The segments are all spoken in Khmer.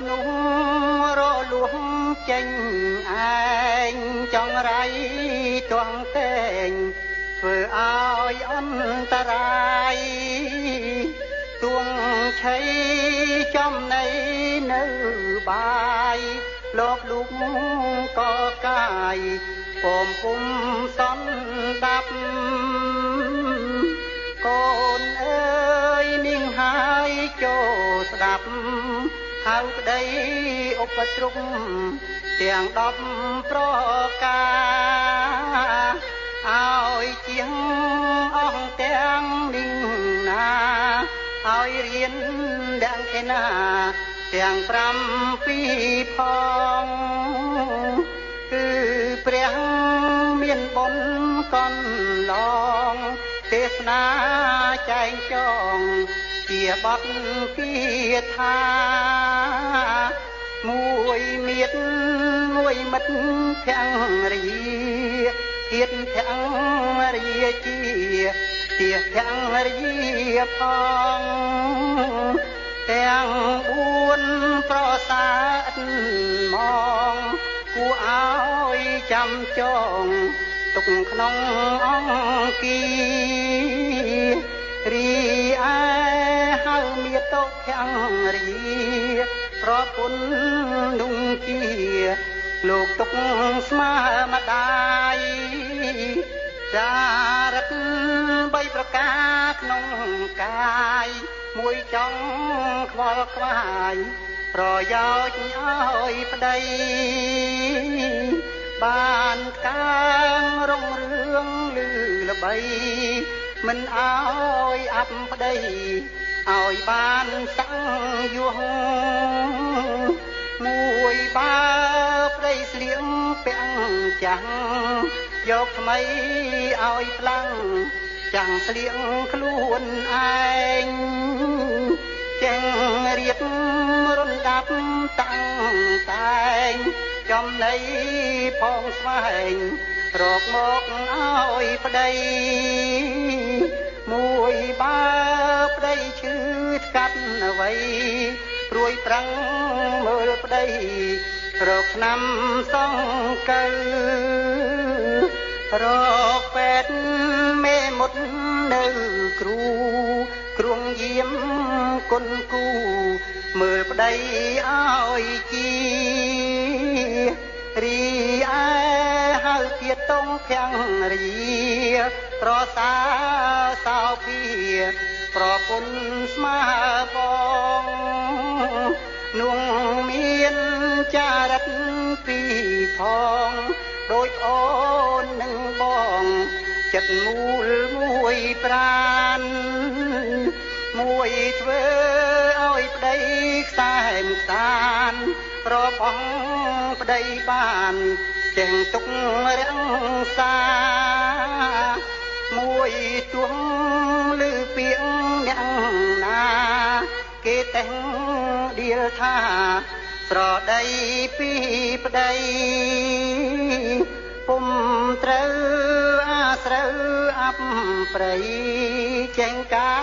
នោះរលួងចេញឯងចង់រៃទាស់តែងធ្វើឲ្យអន្តរាយទួងឆៃចំណៃនៅបាយលោកលូកក៏កាយពំពុំសន្តាប់កូនអើយនាងហើយចូលស្ដាប់ហៅប្តីឧបទ្រពទាំង10ប្រការឲ្យជាងអស់ទាំងនាងណាឲ្យរៀនទាំងខេណាទាំង7ផងគឺព្រះមានបុណ្យកន្លងទេសនាចែងចងជាបទគាថាមួយមៀតមួយមិត្តភង្រីហៀតភង្រីជាទាភង្រីផងទាំង4ប្រសាទមកគួរឲ្យចាំចងទុកក្នុងអង្គារីឯហៅមាតុភង្រីប្រពន្ធនោះជាលោកទុកស្មើម្ដាយចារិត3ប្រការក្នុងកាយមួយចង់ខ្វល់ខ្វាយប្រយោជន៍ឲ្យប្តីបានកាងរុងរឿងលឺល្បីមិនឲ្យអាប់ប្តីឲ្យបានសាំងយោងមួយបើប្តីស្លៀងពាំងចាំងយកថ្មីឲ្យផ្លាំងចាំងស្លៀងខ្លួនឯងចេញរៀបរំដាប់តាំងតែងចំណៃផងស្វែងរកមកឲ្យប្តីមួយបើប្តីឈឺស្កាត់អ្វីព្រួយប្រាំងមើលប្តីរកឆ្នាំសង្កើរកពេទ្យមេមុតនៅគ្រូគ្រួងយាមគុណគូមើលប្តីឲ្យជារីឯហៅជាតងភង្រីប្រសាសោភាប្រពន្ធស្មើបងនួងមានចារិតពីផងដូចអូននឹងបងចិត្តមូលមួយប្រានមួយធ្វើឲ្យប្តីខ្សែមតានរបស់ប្តីបានចេះទុករាំងសាមួយទួងលឺពាក្យអ្នកណាគេតែងដៀលថាស្រដីពីប្តីពុំត្រូវអាស្រូវអាប់ប្រៃចេញកា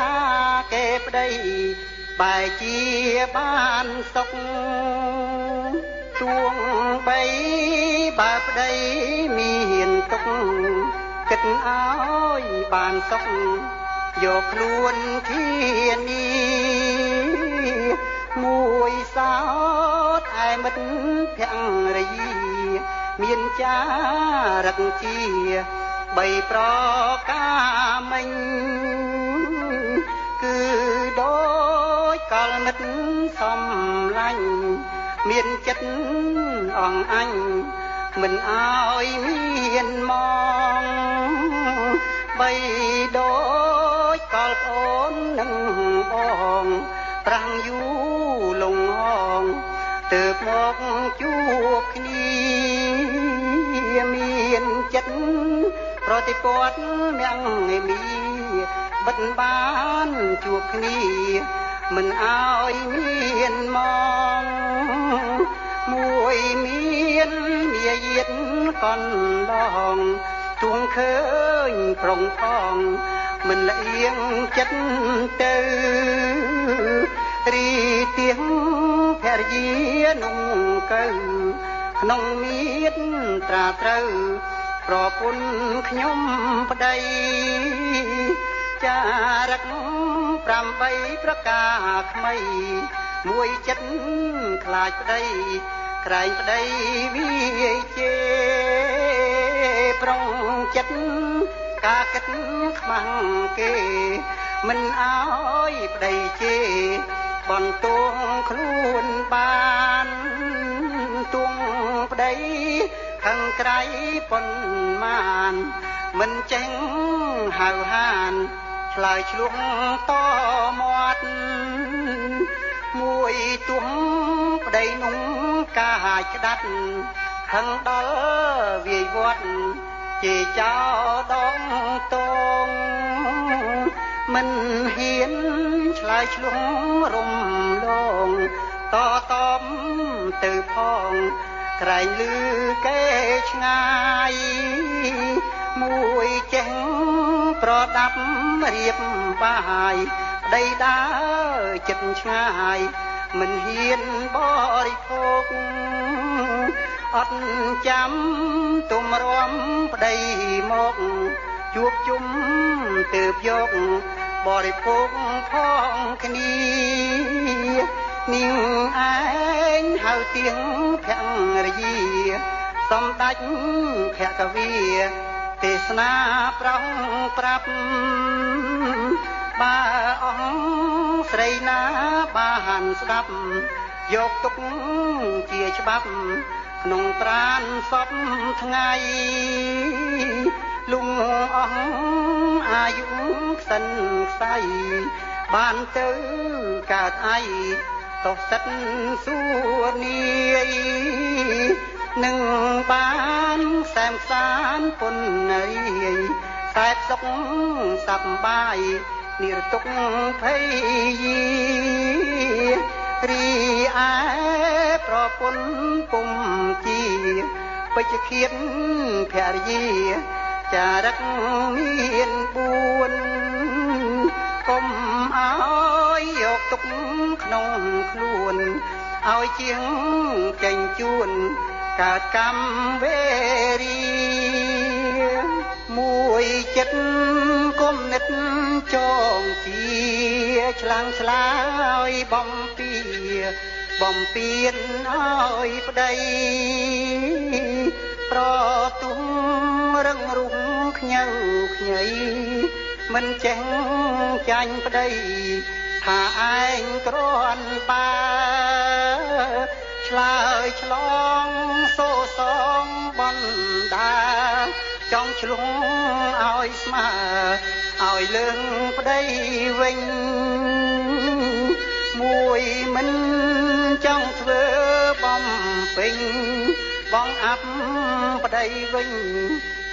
រគេប្តីបែជាបានសុខទួងបីបើប្តីមានទុកគិតឲ្យបានសុខយកខ្លួនធានាមួយសោតឯមិត្តភង្រីមានចារឹកជា3ប្រការមិញគឺដូចកលមិត្តសំឡាញ់មានចិត្តអង្អាញ់មិនអោយមានមក3ដូចកលប្អូននឹងបងប្រាំងយូរលងហងទើបមកជួបគ្នាមានចិត្តប្រតិពតនាងមីបិទបានជួបគ្នាមិនអោយមានមកមួយមានមាយាទកន្លងទួងឃើញប្រុងផងមិនលៀងចិត្តទៅ រីទៀងភរិយាนุ่ងកើក្នុងមៀតត្រាត្រូវប្រពន្ធខ្ញុំប្តីចារឹក8ប្រការថ្មីមួយចិត្តខ្លាចប្តីក្រែងប្តីវាជេប្រុងចិត្តការគិតខ្មាំងគេមិនអើយប្តីជេបន្ទងខ្លួនបានទួងប្តីខឹងក្រៃប៉ុន្មានមិនចេញហៅហានឆ្លើយឆ្លួងតមាត់មួយទួងប្តីนุ่งកាយក្តាត់ខឹងដល់វាយវត្តជេរចោលដងតងមិនហ៊ានឆ្លើយឆ្លងរំលងតតំទៅផងក្រែងលឺគេឆ្ងាយមួយចេះប្រដាប់រៀបបាយប្តីដើរចិត្តឆ្ងាយមិនហ៊ានបរិភោគអត់ចាំទុំរំប្តីមកជួបជុំទើបយកបរិភោគផងគ្នានាងឯងហៅទៀងភរិយាសម្ដេចភគវីទេសនាប្រងប្រាប់បើអង្គស្រីណាបានស្ដាប់យកទុកជាច្បាប់ក្នុងប្រាណសពថ្ងៃលុងអង្គអាយុខ្សិនខ្សៃបានទៅកើតអីទោះសិតសួនាយនឹងបានសែមសានពុនរីខ្សែសុខសប្បាយនិរទុកភ័យរីឯប្រពន្ធពុំជាបិជឃាតភរិយាចារឹកមាន4កុំអើយយកទុកក្នុងខ្លួនឲ្យជាងចេញជួនកើតកម្មវេរីមួយចិត្តគុំនិតចងជាឆ្លាំងឆ្លើយបំពៀនឲ្យប្តីប្រទុំរឹងរុំខ្ញៅខ្ញីមិនចេះចាញ់ប្តីថាឯងគ្រាន់បើឆ្លើយឆ្លងសូសងបណ្ដាចង់ឆ្លងឲ្យស្មើឲ្យលើងប្តីវិញមួយមិនចង់ធ្វើបំពេញបងអាប់ប្តីវិញ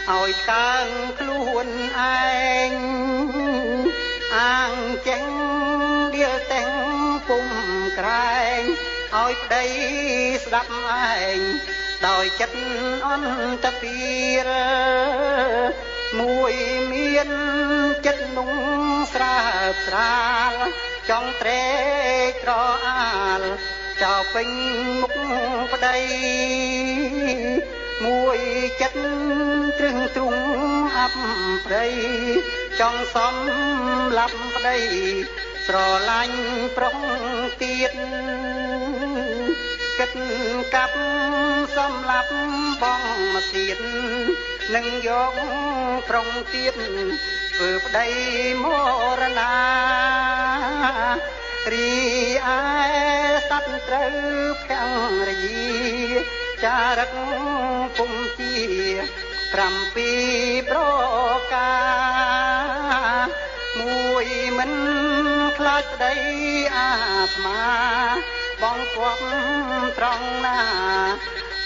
ឲ្យកើងខ្លួនឯងអាងចេញដៀលទាំងពុំក្រែងឲ្យប្តីស្ដាប់ឯងដោយចិត្តអន្តពារមួយមានចិត្តนุ่งស្រើបស្រាលចង់ត្រេកត្រអាលចោលពេញមុខប្តីមួយចិត្តទ្រឹងទ្រង់អាប់ប្តីចង់សំឡាប់ប្តីស្រឡាញ់ប្រុងទៀតគិតកាប់សំឡាប់បងមកទៀតនឹងយកប្រុងទៀតធ្វើប្តីមរណារីឯសត្វត្រូវភរិយាចារឹកពុំជា7ប្រការមួយមិនខ្លាចប្តីអាត្មាបងគប់ត្រង់ណា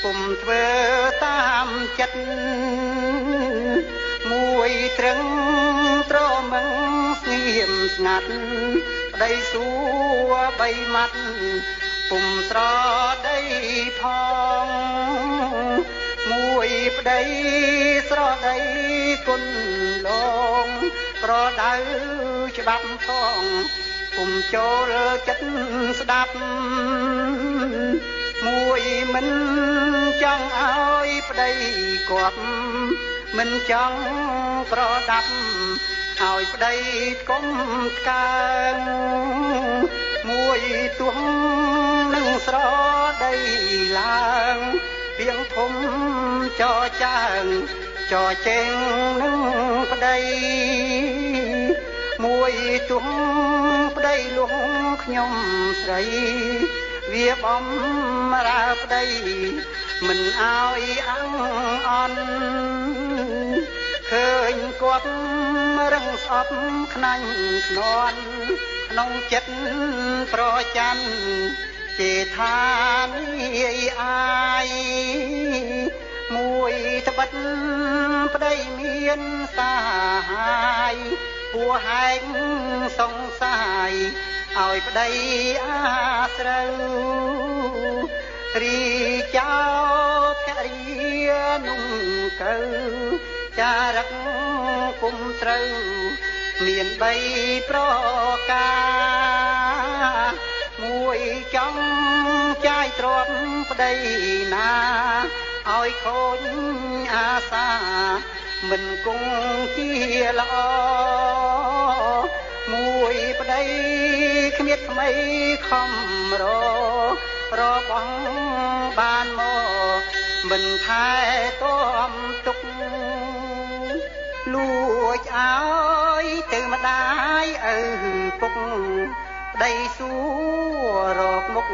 ពុំធ្វើតាមចិត្តមួយត្រឹងត្រមឹងស្ងៀមស្ងាត់ប្តីសួរ3ម៉ាត់ពុំស្រដីផងមួយប្តីស្រដីគុណលងប្រដៅ ច្បាប់ផងគុំចូលចិត្តស្ដាប់មួយមិនចង់ឲ្យប្តីគាត់មិនចង់ប្រដាប់ឲ្យប្តីគុំស្កើងមួយទួងនឹងស្រដីឡើងពីងធំចរចាងចរចេងនឹងប្តីមួយទួងប្តីលួងខ្ញុំស្រីវាបំរើប្តីមិនឲ្យអាំងអន់ឃើញគាត់រឹងស្អប់ខ្នាញ់ខ្នាន់ក្នុងចិត្តប្រច័ណ្ឌចេថានាយអាយមួយត្បិតប្តីមានសាហាយពួហែងសង្សាយឲ្យប្តីអាស្រូវរីចោភរិយាนุ่ងកើចារឹកគុំត្រូវមាន3ប្រការមួយចង់ចាយទ្រព្យប្តីណាឲ្យខូចអាសាមិនគង់ជាល្អមួយប្តីគ្មានថ្មីខំរបងបានមកមិនថែទាំទុកលួចឲ្យទៅម្ដាយឪពុកប្តីសួររកមុខ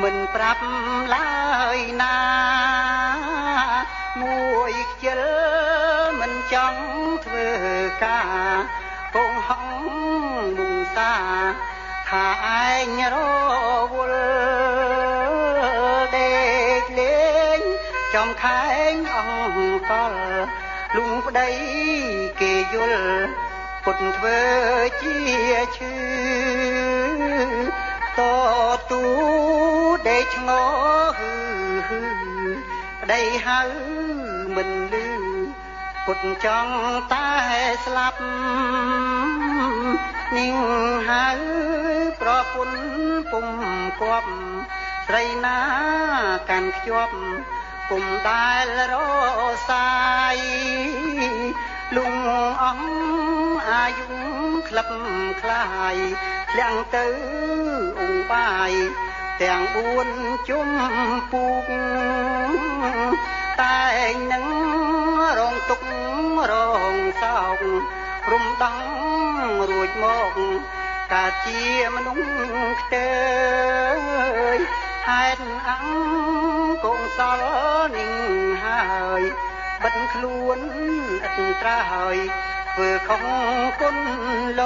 មិនប្រាប់ឡើយណាមួយខ្ជិលមិនចង់ធ្វើការកងហងមុងសាថាឯងរវល់ដេកលេងចំខែងអង្កលលុងប្តីគេយល់ពុតធ្វើជាឈឺតទូដេកឆ្ងហឺប្តីហៅមិនលឺពុតចង់តែស្លាប់នាងហៅប្រពន្ធពុំគប់ស្រីណាកាន់ខ្ជាប់ពុំដែលរសាយលុងអង្គអាយុក្លឹបคลายធ្លាំងទៅអងបាយទាំង4ជុំពូកតែនឹងរងទុករងសោករំដងរួចមកកើតជាមនុស្សខ្ទើយហេតុអង្គងសលនឹងហើយបិទខ្លួនឥតត្រើយធ្វើខុសគុណល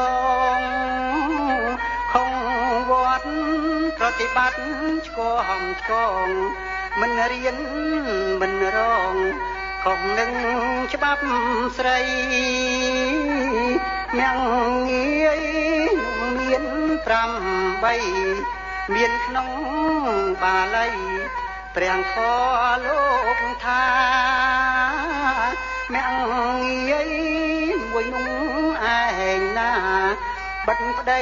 ងខំវត្តប្រតិបត្តិឆ្កងឆ្កងមិនរៀនមិនរងខំនឹងច្បាប់ស្រីមៀងងាយមាន8មានក្នុងបាលីព្រះធម៌លោកថាមៀងងាយមួយនោះឯងណាបិទប្តី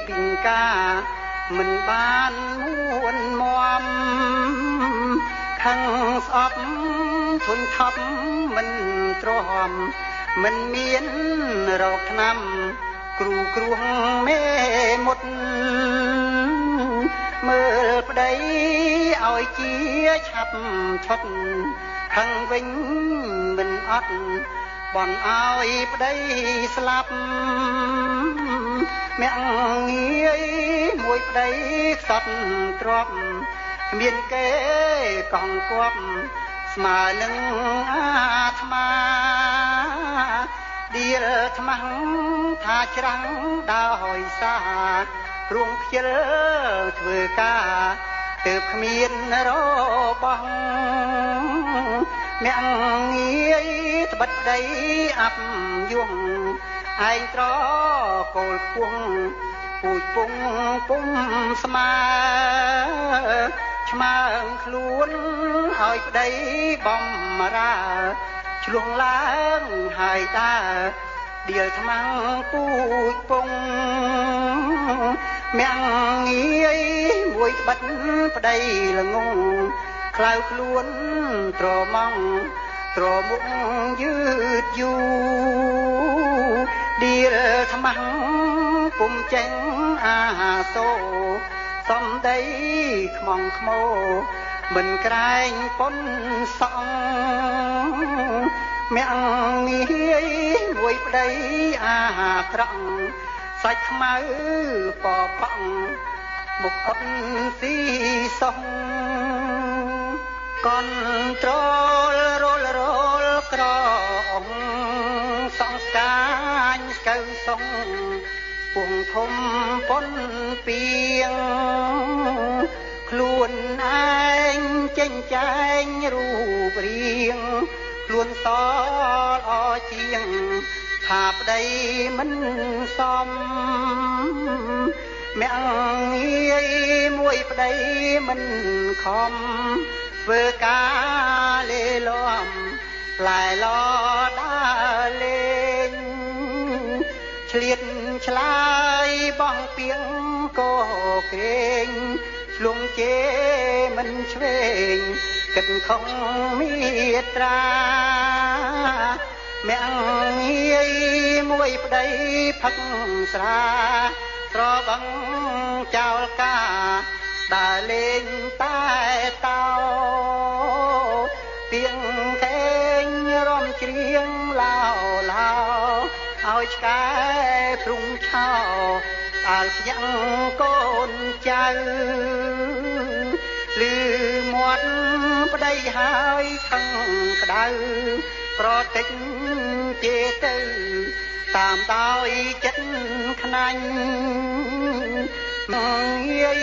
ពីងការមិនបានមួនមមខឹងស្អប់ធុញថប់មិនទ្រាំមិនមានរោគថ្នាំគ្រូគ្រួងមេមុតមើលប្តីឲ្យជាឆាប់ឈុតខឹងវិញមិនអត់បន់ឲ្យប្តីស្លាប់មៀងងាយមួយប្តីខ្សត់ទ្រព្យគ្មានគេកងគប់ស្មើនឹងអាត្មាឌៀលថ្មាំងថាច្រាំងដោយសាររួងខ្ជិលធ្វើការទើបគ្មានរបស់មៀងងាយត្បិតប្តីអាប់យងឯងត្រកូលខ្ពស់ពូជពងពុំស្មើឆ្មើងខ្លួនឲ្យប្តីបំរើឆ្លងឡើងហើយដើរ ដៀលថ្មាំងពូជពងមាំងងាយមួយក្បិតប្តីល្ងងខ្លៅខ្លួនត្រមងត្រមុខយឺតយូរដៀលថ្មាំងពុំចេញអាសូសំដីខ្មងខ្មោមិនក្រែងប៉ុនសងមាំងងាយមួយប្តីអាត្រង់សាច់ខ្មៅពប៉ង់មុខអត់ស៊ីសងកនត្រលរលរលក្រអងសងស្កាញស្កៅសងពុងធំប៉ុនពីងខ្លួនឯងចេញចែងរូបរាងខ្លួនសល្អជាងថាប្តីមិនសមមាំងងាយមួយប្តីមិនខំធ្វើការលេលំឡាយឡដើរលេងឆ្លៀតឆ្លើយបងពីងក៏ក្រែងឆ្លងជេមិនឆ្វេងគិតខំមេត្រាមាំងងាយមួយប្តីផឹកស្រាត្រវឹងចោលការដើរលេងតែតោទៀងកែងរំច្រៀងឡោឡោឲ្យឆ្កែព្រុងឆោអាលស្ញាំងកូនចៅលឺមាត់ប្តីហើយខឹងក្តៅប្រតិចជាទៅតាមដោយចិត្តខ្នាញ់ងាយ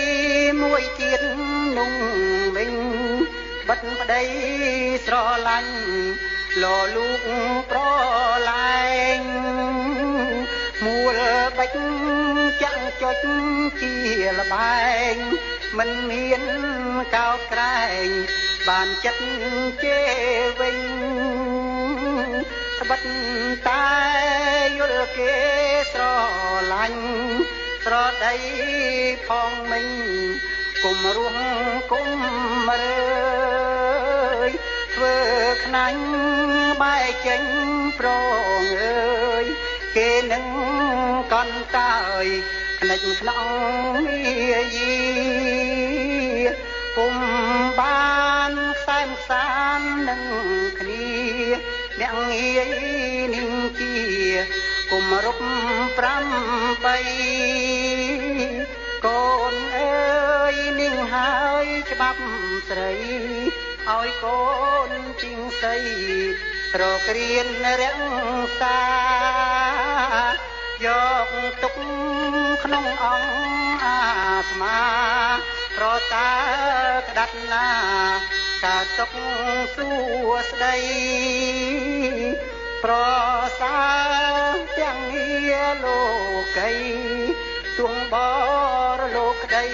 មួយទៀតนุ่งមិញបិទប្តីស្រឡាញ់លលូកប្រលែងមួលបិចចាំងចុចជាលបែងមិនមានកោតក្រែងបានចិត្តជេវិញត្បិតតែយល់គេស្រឡាញ់ស្រដីផងមិញគុំរួងគុំរើយធ្វើខ្នាញ់បែកចេញប្រងអើយគេនឹងកន្តើយខ្និចខ្នងមាយីពុំបានខ្សែមខ្សាននឹងគ្នាអ្នកងាយនឹងជាគុំរប់8កូនអើយនឹងហើយច្បាប់ស្រីឲ្យកូនជីងសីរករៀនរាំងសាយកទុកក្នុងអង្គអាស្មាប្រតាក្តាត់ណាកើតទុកសួស្ដីប្រសើរទាំងងារលោកីទួងបរលោកក្ដី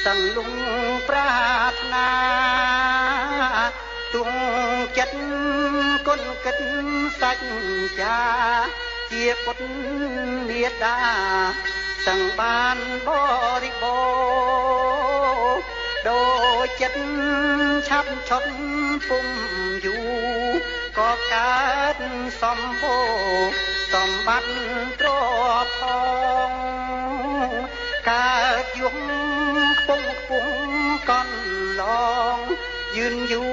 សឹងលងប្រាថ្នាទួងចិត្តគុណគិតសច្ចាជាពុទ្ធមេត្តាសឹងបានបរិបូរណ៍ដូចចិត្តឆាប់ឈប់ពុំយូរក៏កើតសម្បូរសម្បត្តិទ្រព្យផងកើតយំខ្ពង់ខ្ពង់កន្លងយឺនយូ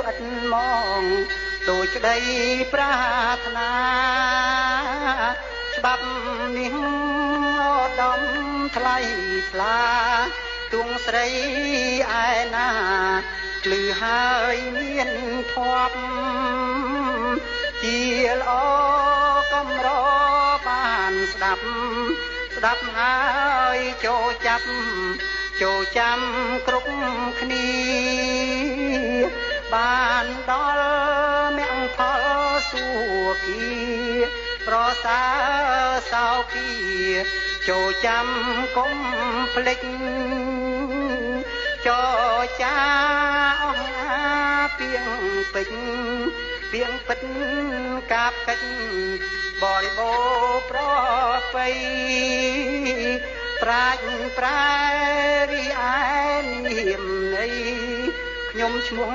រឥតមកដូចក្តីប្រាថ្នាច្បាប់នេះឧត្តមថ្លៃថ្លាទួងស្រីឯណាលឺហើយមានធប់ជាល្អកំរបានស្ដាប់ហើយចូលចាប់ចូលចាំគ្រប់គ្នាបានដល់មគ្គផលសុគីប្រសើរសោគីចូលចាំកុំភ្លេចចចាអស់អាពីងពេញ ពីងពិតកាបកិច្ចបរិបូរប្រពៃប្រាជ្ញប្រែរីឯនាមន័យខ្ញុំឈ្មោះ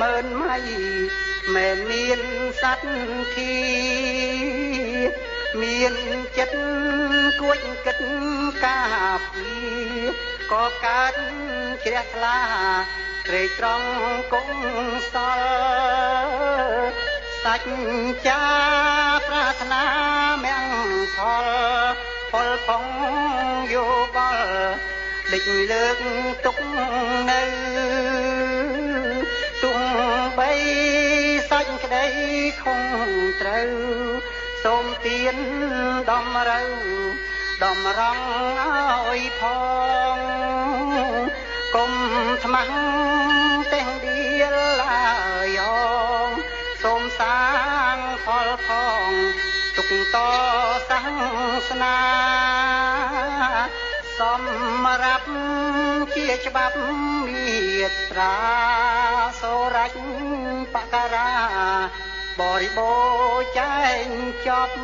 មើលម៉ៃមិនមានសត្វធីមានចិត្តគួចគិតការពីក៏កើតជ្រះថ្លាត្រេកត្រង់គង់សល់សច្ចាប្រាថ្នាមង្គលផលផងយោបល់ដេចលើកទុកនៅទុំបីសាច់ក្តីខំត្រូវសូមទៀនដំរូវដំរងឲ្យផងកុំស្មាំងទាំងដៀលឡាយងសូមសាងផលផងទុកតសាសនាសម្រាប់ជាច្បាប់មេត្រាសូរញ្ញបការាបរិបូរចែងចប់